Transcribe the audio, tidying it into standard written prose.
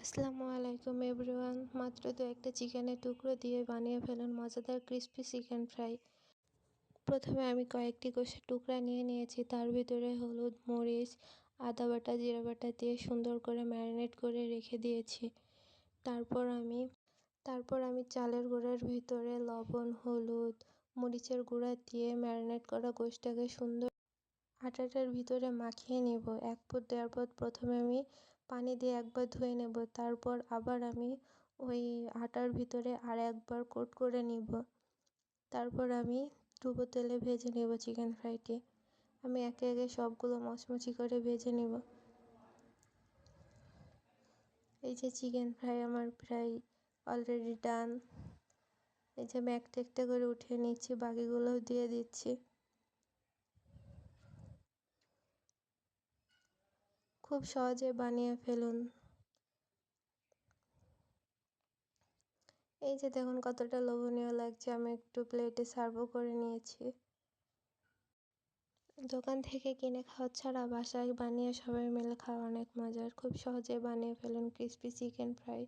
আসসালামু আলাইকুম এভরিওয়ান। মাত্র একটা চিকেনের টুকরো দিয়ে বানিয়ে ফেলুন মজাদার ক্রিস্পি চিকেন ফ্রাই। প্রথমে আমি কয়েকটি গোশের টুকরা নিয়ে নিয়েছি, তার ভিতরে হলুদ, মরিচ, আদা বাটা, জিরা বাটা দিয়ে সুন্দর করে ম্যারিনেট করে রেখে দিয়েছি। তারপর আমি চালের গুঁড়ার ভিতরে লবণ, হলুদ, মরিচের গুঁড়া দিয়ে ম্যারিনেট করা গোশটাকে সুন্দর আটাটার ভিতরে মাখিয়ে নেব। এক ফুট দেওয়ার পর প্রথমে আমি পানি দিয়ে একবার ধুয়ে নেব, তারপর আবার আমি ওই আটার ভিতরে আর একবার কোট করে নিব। তারপর আমি ডুবো তেলে ভেজে নেব চিকেন ফ্রাইটি। আমি একে একে সবগুলো মচমচি করে ভেজে নেব। এই যে চিকেন ফ্রাই আমার প্রায় অলরেডি ডান। এই যে আমি একটা একটা করে উঠিয়ে নিচ্ছি, বাকিগুলোও দিয়ে দিচ্ছি। খুব সহজে বানিয়ে ফেলুন। এই যে দেখুন কতটা লোভনীয় লাগছে। আমি একটু প্লেটে সার্ভও করে নিয়েছি। দোকান থেকে কিনে খাওয়া ছাড়া বাসায় বানিয়ে সবাই মিলে খাওয়া অনেক মজার। খুব সহজে বানিয়ে ফেলুন ক্রিস্পি চিকেন ফ্রাই।